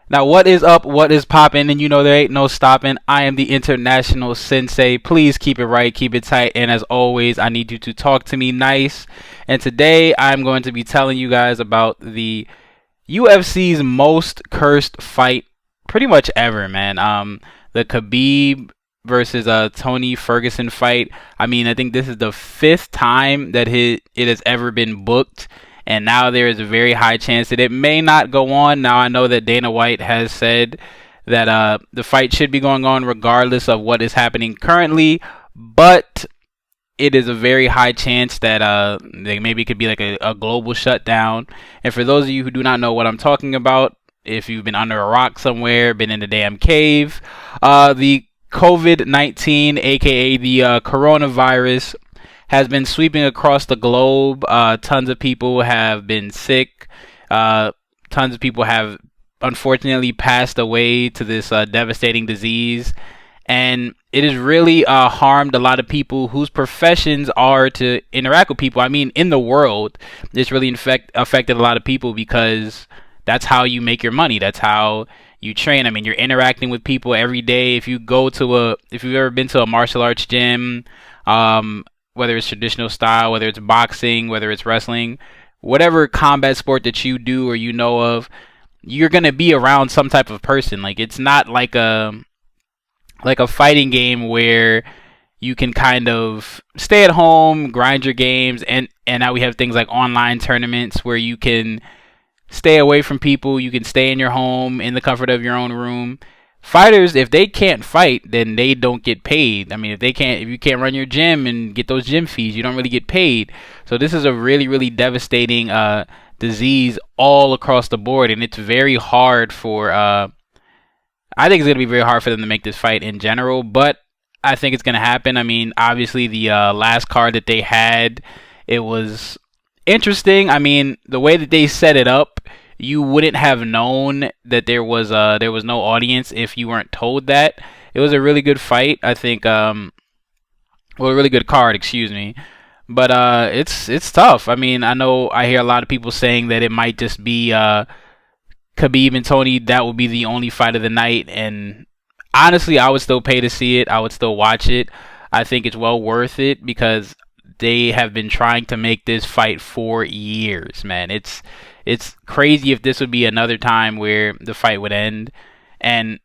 Now, what is up? What is poppin'? And you know there ain't no stopping. I am the international sensei. Please keep it right, keep it tight. And as always, I need you to talk to me nice. And today, I'm going to be telling you guys about the UFC's most cursed fight, pretty much ever, man. The Khabib versus Tony Ferguson fight. I mean, I think this is the fifth time that it has ever been booked, and now there is a very high chance that it may not go on. Now I know that Dana White has said that the fight should be going on regardless of what is happening currently, but it is a very high chance that they maybe could be like a global shutdown. And for those of you who do not know what I'm talking about, if you've been under a rock somewhere, been in a damn cave, the COVID-19, aka the coronavirus, has been sweeping across the globe. Tons of people have been sick. Tons of people have unfortunately passed away to this devastating disease. And it has really harmed a lot of people whose professions are to interact with people. I mean, in the world, this really affected a lot of people because that's how you make your money. That's how you train. I mean, you're interacting with people every day. If you've ever been to a martial arts gym, whether it's traditional style, whether it's boxing, whether it's wrestling, whatever combat sport that you do or you know of, you're gonna be around some type of person. Like, it's not like a fighting game where you can kind of stay at home, grind your games, and now we have things like online tournaments where you can stay away from people, you can stay in your home in the comfort of your own room. Fighters, if they can't fight, then they don't get paid. I mean, if you can't run your gym and get those gym fees, you don't really get paid. So this is a really, really devastating disease all across the board, and it's very hard for I think it's going to be very hard for them to make this fight in general, but I think it's going to happen. I mean, obviously, the last card that they had, it was interesting. I mean, the way that they set it up, you wouldn't have known that there was no audience if you weren't told that. It was a really good fight. I think, a really good card, excuse me. But it's tough. I mean, I hear a lot of people saying that it might just be Khabib and Tony, that would be the only fight of the night. And honestly, I would still pay to see it. I would still watch it. I think it's well worth it because they have been trying to make this fight for years, man. It's crazy if this would be another time where the fight would end. And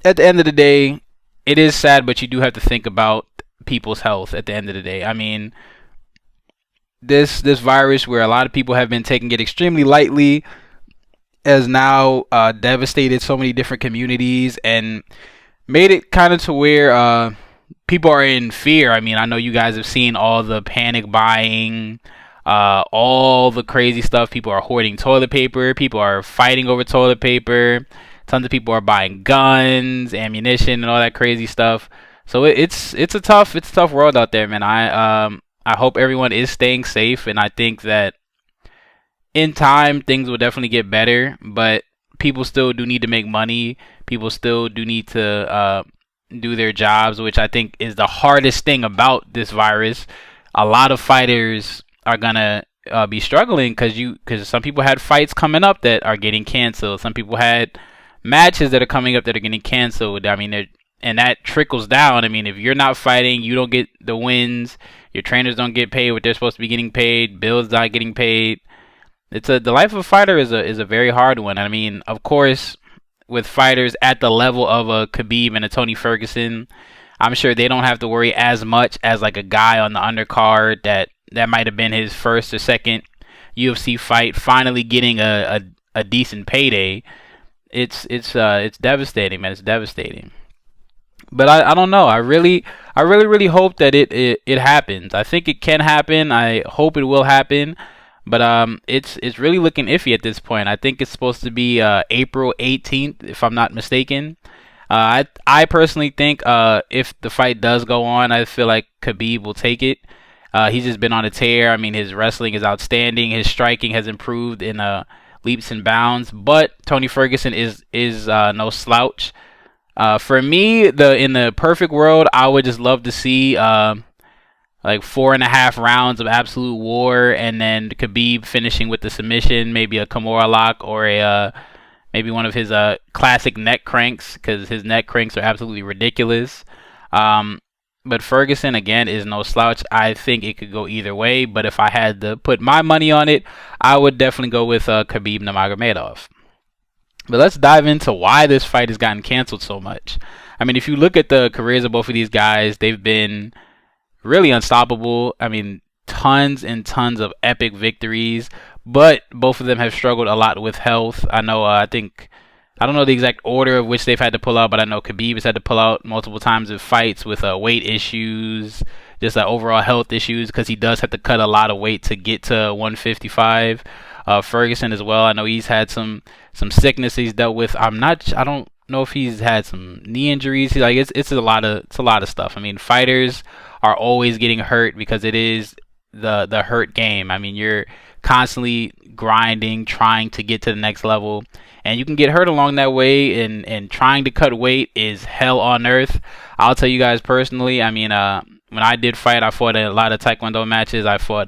at the end of the day, it is sad, but you do have to think about people's health at the end of the day. I mean, this virus, where a lot of people have been taking it extremely lightly, has now devastated so many different communities and made it kind of to where people are in fear. I mean, I know you guys have seen all the panic buying, all the crazy stuff. People are hoarding toilet paper. People are fighting over toilet paper. Tons of people are buying guns, ammunition, and all that crazy stuff. So it's a tough world out there, man. I hope everyone is staying safe, and I think that in time things will definitely get better, but people still do need to make money. People still do need to do their jobs, which I think is the hardest thing about this virus. A lot of fighters are gonna be struggling because some people had fights coming up that are getting canceled. Some people had matches that are coming up that are getting canceled. I mean, and that trickles down. I mean, if you're not fighting, you don't get the wins. Your trainers don't get paid what they're supposed to be getting paid. Bills not getting paid. The life of a fighter is a very hard one. I mean, of course, with fighters at the level of a Khabib and a Tony Ferguson, I'm sure they don't have to worry as much as like a guy on the undercard that might have been his first or second UFC fight, finally getting a decent payday. It's devastating, man. It's devastating. But I don't know. I really hope that it happens. I think it can happen. I hope it will happen. But it's really looking iffy at this point. I think it's supposed to be April 18th, if I'm not mistaken. I personally think if the fight does go on, I feel like Khabib will take it. He's just been on a tear. I mean, his wrestling is outstanding. His striking has improved in leaps and bounds. But Tony Ferguson is no slouch. For me, in the perfect world, I would just love to see like 4.5 rounds of absolute war, and then Khabib finishing with the submission, maybe a Kimura lock or maybe one of his classic neck cranks, because his neck cranks are absolutely ridiculous. But Ferguson, again, is no slouch. I think it could go either way, but if I had to put my money on it, I would definitely go with Khabib Nurmagomedov. But let's dive into why this fight has gotten canceled so much. I mean, if you look at the careers of both of these guys, they've been really unstoppable. I mean, tons and tons of epic victories, but both of them have struggled a lot with health. I know, I don't know the exact order of which they've had to pull out, but I know Khabib has had to pull out multiple times in fights with weight issues, just overall health issues, because he does have to cut a lot of weight to get to 155. Ferguson as well. I know he's had some sickness he's dealt with. I don't know if he's had some knee injuries. It's a lot of stuff. I mean, fighters are always getting hurt because it is the hurt game. I mean, you're constantly grinding, trying to get to the next level, and you can get hurt along that way. And trying to cut weight is hell on earth. I'll tell you guys personally. I mean, when I did fight, I fought a lot of Taekwondo matches. I fought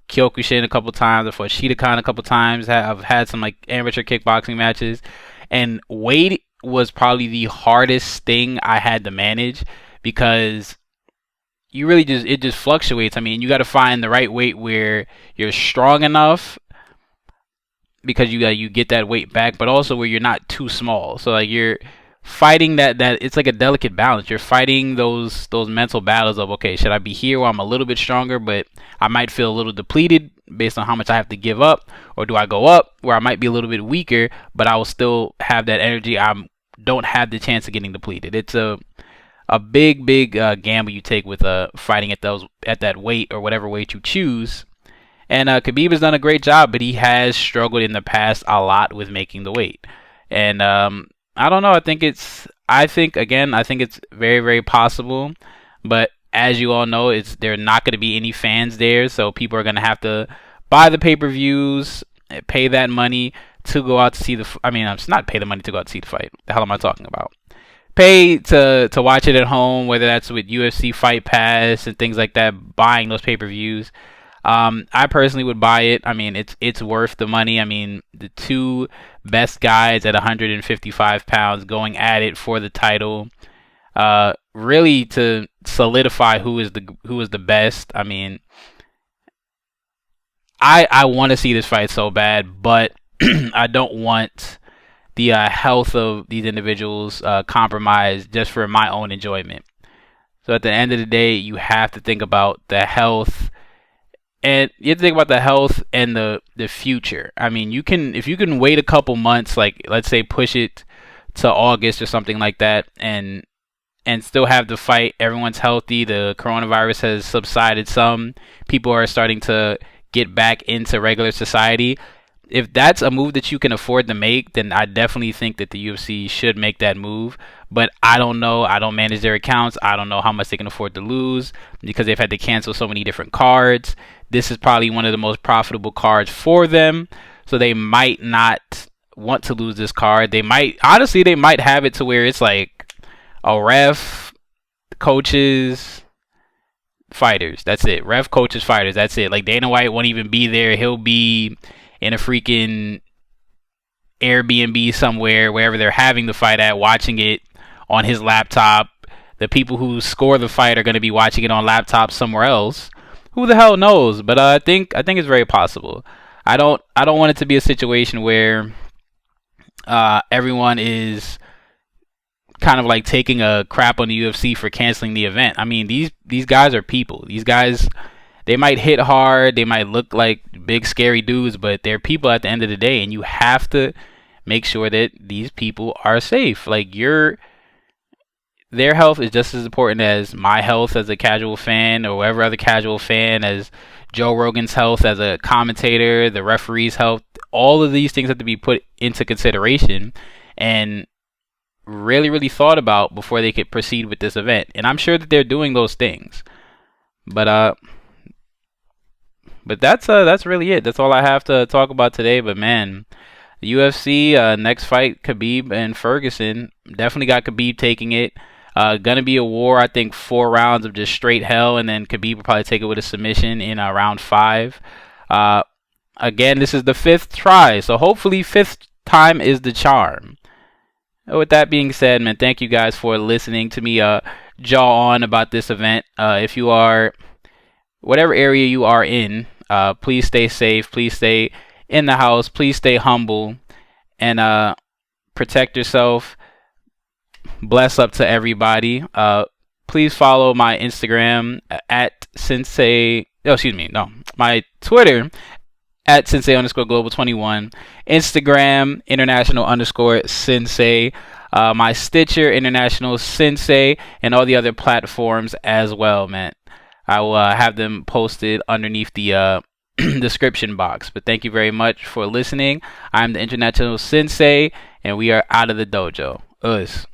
Kyokushin a couple times. I fought Shidokan a couple times. I've had some amateur kickboxing matches, and weight was probably the hardest thing I had to manage, because you really it just fluctuates. I mean, you got to find the right weight where you're strong enough, because you get that weight back, but also where you're not too small. So you're fighting that it's like a delicate balance. You're fighting those mental battles of, okay, should I be here where I'm a little bit stronger, but I might feel a little depleted based on how much I have to give up, or do I go up where I might be a little bit weaker, but I will still have that energy? I don't have the chance of getting depleted. It's a big gamble you take with fighting at that weight, or whatever weight you choose. And Khabib has done a great job, but he has struggled in the past a lot with making the weight. And I don't know. I think it's very, very possible. But as you all know, there are not going to be any fans there, so people are going to have to buy the pay-per-views, pay that money to go out to see it's not pay the money to go out to see the fight. The hell am I talking about? Pay to watch it at home, whether that's with UFC Fight Pass and things like that, buying those pay-per-views. I personally would buy it. I mean, it's worth the money. I mean, the two best guys at 155 pounds going at it for the title, really to solidify who is the best. I mean, I want to see this fight so bad, but I don't want the health of these individuals compromised just for my own enjoyment. So at the end of the day, you have to think about the health. And you have to think about the health and the future. I mean, if you can wait a couple months, let's say push it to August or something like that, and still have the fight, everyone's healthy, the coronavirus has subsided some, people are starting to get back into regular society. If that's a move that you can afford to make, then I definitely think that the UFC should make that move. But I don't know. I don't manage their accounts. I don't know how much they can afford to lose, because they've had to cancel so many different cards. This is probably one of the most profitable cards for them, so they might not want to lose this card. They might have it to where it's like a ref, coaches, fighters. That's it. Ref, coaches, fighters. That's it. Like, Dana White won't even be there. He'll be in a freaking Airbnb somewhere, wherever they're having the fight at, watching it on his laptop. The people who score the fight are going to be watching it on laptops somewhere else. Who the hell knows? But I think it's very possible. I don't want it to be a situation where everyone is kind of like taking a crap on the UFC for canceling the event. I mean, these guys are people. These guys, they might hit hard, they might look like big scary dudes, but they're people at the end of the day, and you have to make sure that these people are safe. Their health is just as important as my health as a casual fan, or whatever other casual fan, as Joe Rogan's health as a commentator, the referee's health. All of these things have to be put into consideration and really, really thought about before they could proceed with this event. And I'm sure that they're doing those things. But that's really it. That's all I have to talk about today. But man, the UFC next fight, Khabib and Ferguson, definitely got Khabib taking it. Gonna be a war. I think 4 rounds of just straight hell, and then Khabib will probably take it with a submission in round 5. Again, this is the 5th try, so hopefully fifth time is the charm. With that being said, man, thank you guys for listening to me jaw on about this event. If you are, whatever area you are in, please stay safe. Please stay in the house. Please stay humble and protect yourself. Bless up to everybody. Please follow my Instagram at sensei. Oh, excuse me. No, my Twitter at sensei underscore global 21. Instagram international underscore sensei. My Stitcher international sensei, and all the other platforms as well, man. I will have them posted underneath the description box. But thank you very much for listening. I'm the international sensei, and we are out of the dojo. Us.